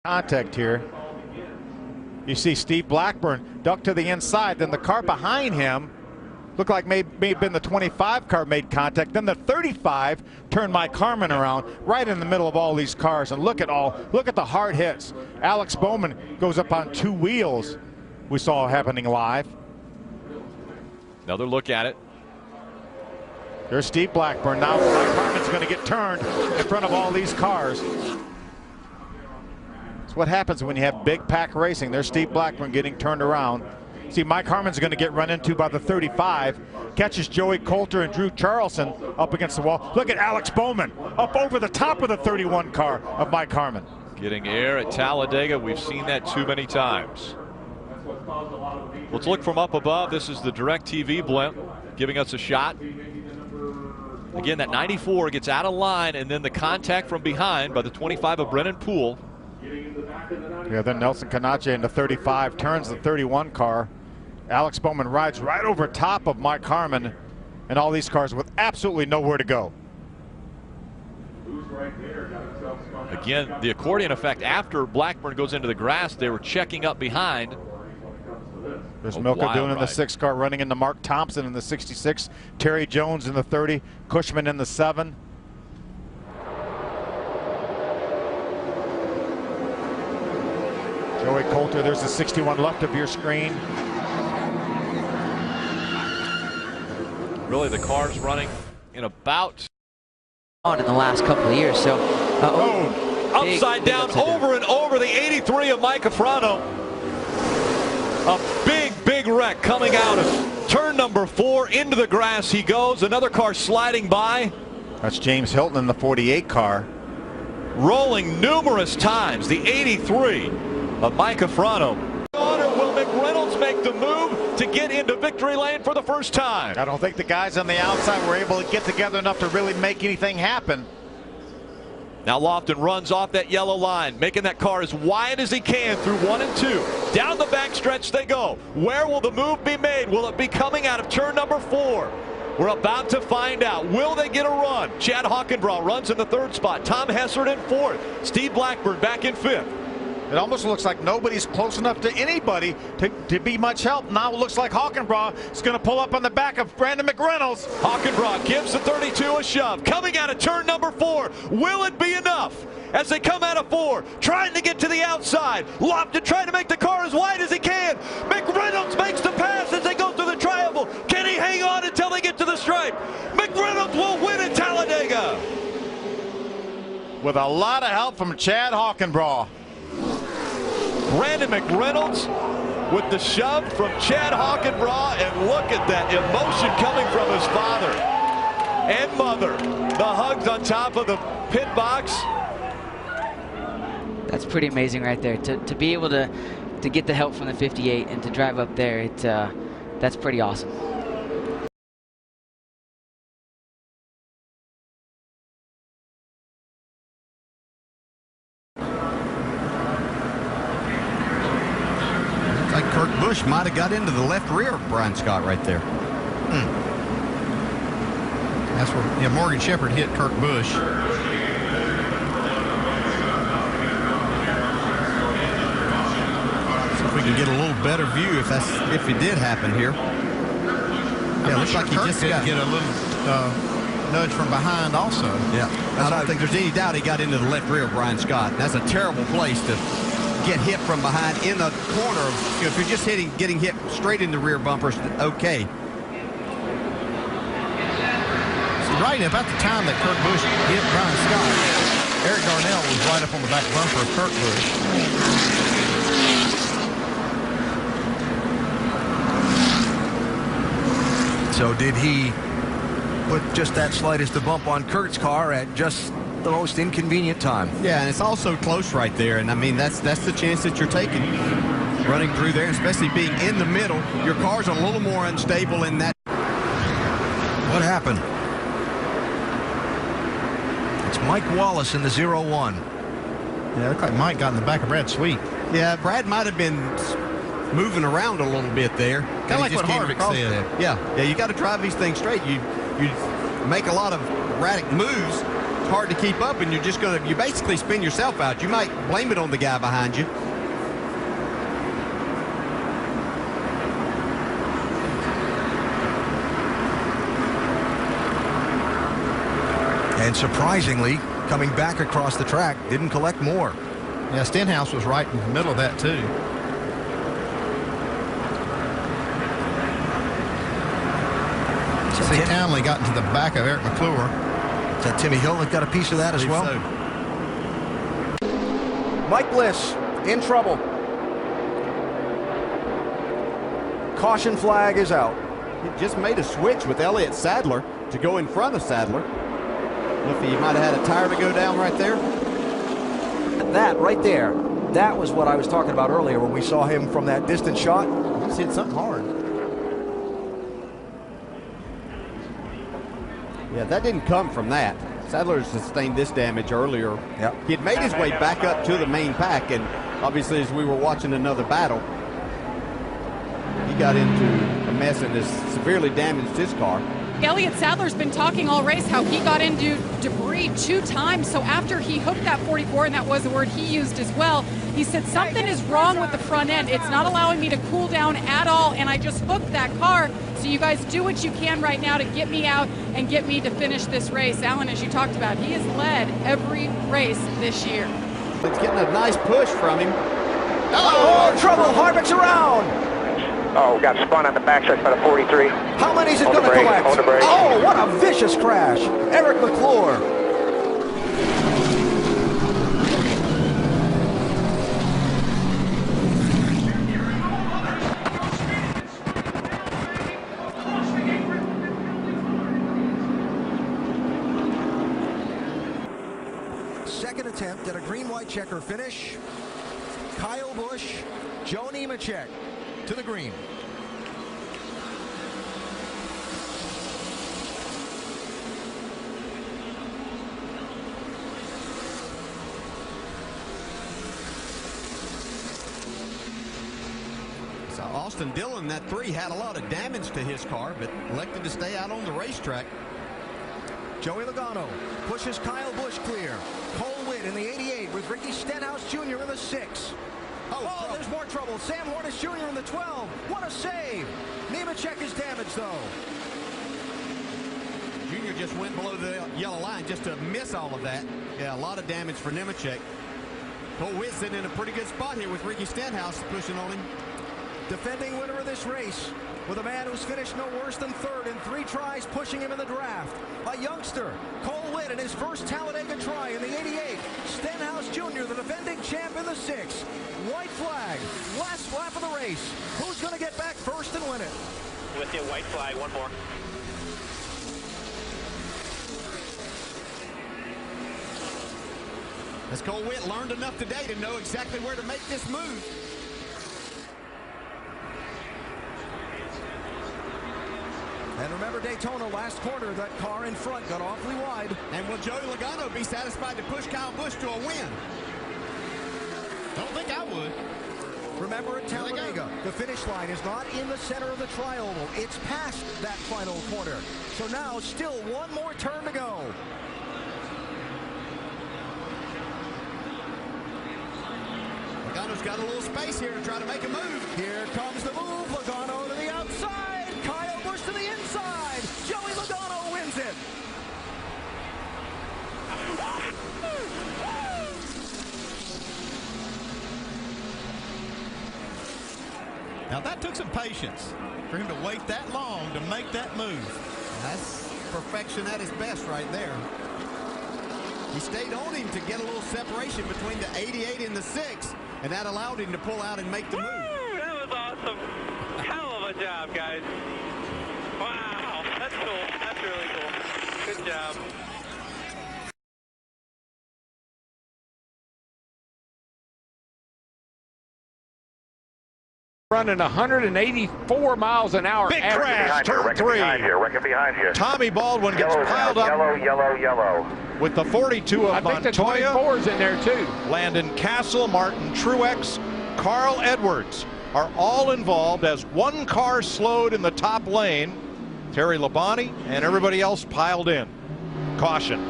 Contact here. You see Steve Blackburn duck to the inside, then the car behind him looked like may have been the 25 car made contact, then the 35 turned Mike Harmon around right in the middle of all these cars. And look at the hard hits. Alex Bowman goes up on two wheels. We saw happening live. Another look at it. There's Steve Blackburn. Now Mike Harmon's going to get turned in front of all these cars. It's what happens when you have big pack racing. There's Steve Blackburn getting turned around. See, Mike Harmon's going to get run into by the 35. Catches Joey Coulter and Drew Charlson up against the wall. Look at Alex Bowman up over the top of the 31 car of Mike Harmon. Getting air at Talladega. We've seen that too many times. Let's look from up above. This is the DirecTV blimp giving us a shot. Again, that 94 gets out of line, and then the contact from behind by the 25 of Brennan Poole. Yeah, then Nelson Canache in the 35 turns the 31 car. Alex Bowman rides right over top of Mike Harmon and all these cars with absolutely nowhere to go. Again, the accordion effect after Blackburn goes into the grass, they were checking up behind. There's Milka Dune in the 6 car running into Mark Thompson in the 66, Terry Jones in the 30, Cushman in the 7. Joey Coulter, there's the 61 left of your screen. Really, the car's running in about on in the last couple of years. So upside down, over and over the 83 of Mike Afrano. A big wreck coming out of turn number 4. Into the grass he goes. Another car sliding by. That's James Hilton in the 48 car. Rolling numerous times. The 83 of Mike Afrano. Will McReynolds make the move to get into victory lane for the first time? I don't think the guys on the outside were able to get together enough to really make anything happen. Now Lofton runs off that yellow line, making that car as wide as he can through 1 and 2. Down the backstretch they go. Where will the move be made? Will it be coming out of turn number 4? We're about to find out. Will they get a run? Chad Hockenbraugh runs in the 3rd spot. Tom Hessert in 4th. Steve Blackburn back in 5th. It almost looks like nobody's close enough to anybody to be much help. Now it looks like Hockenbraugh is going to pull up on the back of Brandon McReynolds. Hockenbraugh gives the 32 a shove. Coming out of turn number 4. Will it be enough? As they come out of 4, trying to get to the outside. Lofton trying to make the car as wide as he can. McReynolds makes the pass as they go through the triangle. Can he hang on until they get to the stripe? McReynolds will win at Talladega. With a lot of help from Chad Hockenbraugh. Brandon McReynolds with the shove from Chad Hockenbraugh, and look at that emotion coming from his father and mother. The hugs on top of the pit box. That's pretty amazing right there. To be able to get the help from the 58 and to drive up there, that's pretty awesome. Like Kurt Busch might have got into the left rear of Brian Scott right there. That's where Morgan Shepherd hit Kurt Busch. See if we can get a little better view if it did happen here. Yeah, looks like he just got get a little nudge from behind also. Yeah, I don't think there's any doubt he got into the left rear of Brian Scott. That's a terrible place to get hit from behind in the corner. If you're just getting hit straight in the rear bumpers, okay. See, right about the time that Kurt Busch hit Brian Scott, Eric Darnell was right up on the back bumper of Kurt Busch. So did he put just that slightest of bump on Kurt's car at just the most inconvenient time? Yeah, and it's also close right there, and I mean that's the chance that you're taking running through there, especially being in the middle. Your car's a little more unstable in that. What happened? It's Mike Wallace in the 0-1. Yeah, it looked like Mike got in the back of Brad Sweet. Yeah, Brad might have been moving around a little bit there. Kind of like what Harvick said. Yeah, you got to drive these things straight. You make a lot of erratic moves, It's hard to keep up, and you basically spin yourself out. You might blame it on the guy behind you. And surprisingly, coming back across the track, didn't collect more. Yeah, Stenhouse was right in the middle of that, too. See, Townley got into the back of Eric McClure. Is that Timmy Hill that got a piece of that as well? So. Mike Bliss in trouble. Caution flag is out. He just made a switch with Elliott Sadler to go in front of Sadler. If he might have had a tire to go down right there. That right there, that was what I was talking about earlier when we saw him from that distant shot. He's hit something hard. Yeah, that didn't come from that. Sadler sustained this damage earlier. Yep. He had made his way back up to the main pack, and obviously as we were watching another battle, he got into a mess and has severely damaged his car. Elliott Sadler's been talking all race how he got into debris 2 times. So after he hooked that 44, and that was the word he used as well, he said something is wrong with the front end. It's not allowing me to cool down at all, and I just hooked that car. So you guys do what you can right now to get me out and get me to finish this race. Alan, as you talked about, he has led every race this year. It's getting a nice push from him. Oh, trouble! Harvick's around! Oh, got spun on the backside by the 43. How many is it going to collect? On the brake. Oh, what a vicious crash! Eric McClure. Second attempt at a green-white checker finish. Kyle Busch, Joe Nemechek to the green. So Austin Dillon, that 3, had a lot of damage to his car, but elected to stay out on the racetrack. Joey Logano pushes Kyle Busch clear. Cole Witt in the 88 with Ricky Stenhouse Jr. in the 6. Oh, there's more trouble. Sam Hornish Jr. in the 12. What a save. Nemechek is damaged, though. Junior just went below the yellow line just to miss all of that. Yeah, a lot of damage for Nemechek. Cole Witt sitting in a pretty good spot here with Ricky Stenhouse pushing on him. Defending winner of this race with a man who's finished no worse than 3rd in 3 tries, pushing him in the draft. A youngster, Cole Witt, in his first Talladega try in the 88. Stenhouse Jr., the defending champ, in the 6. White flag, last lap of the race. Who's going to get back first and win it? With you, white flag, one more. As Cole Witt learned enough today to know exactly where to make this move. And remember Daytona, last corner, that car in front got awfully wide. And will Joey Logano be satisfied to push Kyle Busch to a win? Don't think I would. Remember at Talladega, the finish line is not in the center of the tri-oval. It's past that final corner. So now still one more turn to go. Logano's got a little space here to try to make a move. Here comes the move. Logano to the outside. Kyle Busch to the inside. Joey Logano wins it. Now that took some patience for him to wait that long to make that move. That's perfection at his best right there. He stayed on him to get a little separation between the 88 and the 6, and that allowed him to pull out and make the move. That was awesome. Hell of a job, guys. Wow, that's cool. That's really cool. Good job. Running 184 miles an hour. Big crash, turn 3. Behind you. Tommy Baldwin gets piled up Yellow. with the 42 of I think the Montoya. 24's in there too. Landon Castle, Martin Truex, Carl Edwards are all involved as one car slowed in the top lane. Terry Labonte and everybody else piled in. Caution.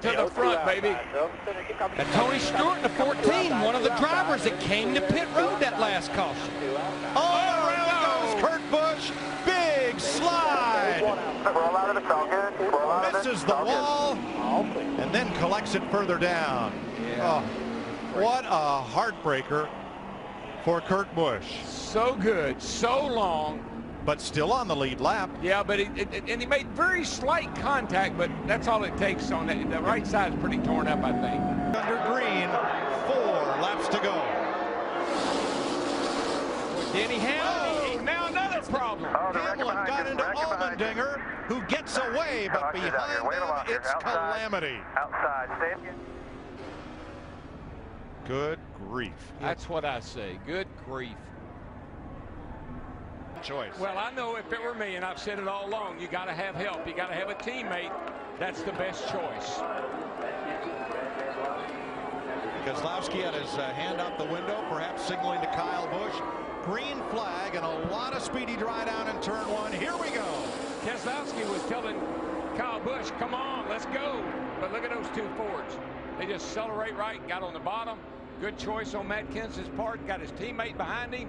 to the front, baby. And Tony Stewart in the 14, one of the drivers that came to pit road that last caution. All around goes Kurt Busch. Big slide. Misses the wall and then collects it further down. Oh, what a heartbreaker for Kurt Busch. So good, so long. But still on the lead lap. Yeah, but he made very slight contact, but that's all it takes on that. The right side is pretty torn up, I think. Under green, 4 laps to go. Denny Hamlin, now another problem. Hamlin got into Allmendinger, who gets away, but behind him, it's calamity. Outside, stay. Good grief. That's what I say. Good grief. Choice. Well, I know if it were me, and I've said it all along, you got to have help. You got to have a teammate. That's the best choice. Keselowski had his hand out the window, perhaps signaling to Kyle Busch. Green flag and a lot of speedy dry down in turn 1. Here we go. Keselowski was telling Kyle Busch, come on, let's go. But look at those two Fords. They just accelerate right, got on the bottom. Good choice on Matt Kenseth's part. Got his teammate behind him.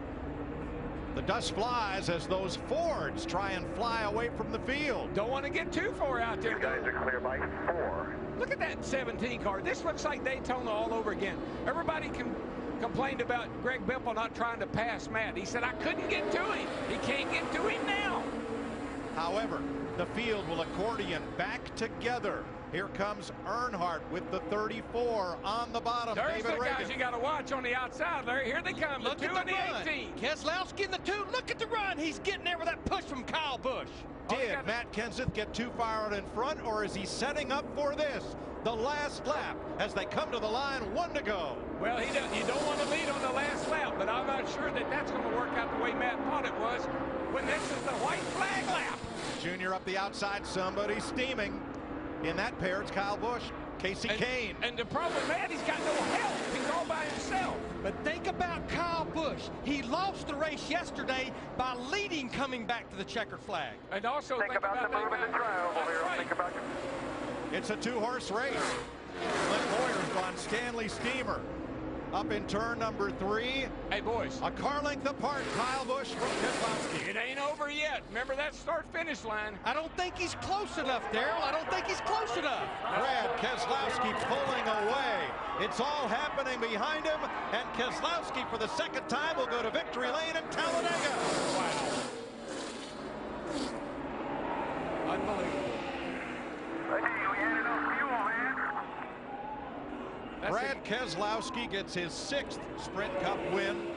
The dust flies as those Fords try and fly away from the field. Don't want to get too far out there. You guys are clear by 4. Look at that 17 car. This looks like Daytona all over again. Everybody complained about Greg Biffle not trying to pass Matt. He said, I couldn't get to him. He can't get to him now. However, the field will accordion back together. Here comes Earnhardt with the 34 on the bottom. There's David the guys Reagan. you got to watch on the outside, Larry. Here they come, Look the 2 at and the the 18. Keselowski in the 2. Look at the run. He's getting there with that push from Kyle Busch. Did Matt Kenseth get too far out in front, or is he setting up for this? The last lap as they come to the line, 1 to go. Well, you don't want to lead on the last lap, but I'm not sure that that's going to work out the way Matt thought it was when this is the white flag lap. Junior up the outside, somebody steaming. In that pair, it's Kyle Busch, Casey Kane. And the problem with Matt, he's got no help. He's all by himself. But think about Kyle Busch. He lost the race yesterday by leading coming back to the checkered flag. And also Think about the move in the triangle here. Right. Think about It's a 2-horse race. Clint Boyer's on Stanley Steamer. Up in turn number 3. Hey, boys. A car length apart, Kyle Busch from Keselowski. It ain't over yet. Remember that start-finish line. I don't think he's close enough, Darrell. I don't think he's close enough. Brad Keselowski pulling away. It's all happening behind him, and Keselowski for the second time will go to victory lane in Talladega. Wow. Unbelievable. Brad Keselowski gets his 6th Sprint Cup win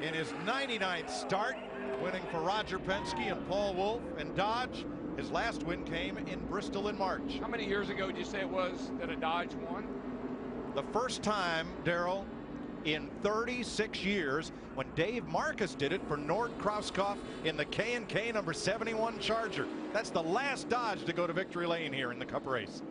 in his 99th start, winning for Roger Penske and Paul Wolfe and Dodge. His last win came in Bristol in March. How many years ago did you say it was that a Dodge won? The first time, Darrell, in 36 years, when Dave Marcus did it for Nord Krauskopf in the K&K number 71 Charger. That's the last Dodge to go to victory lane here in the Cup race.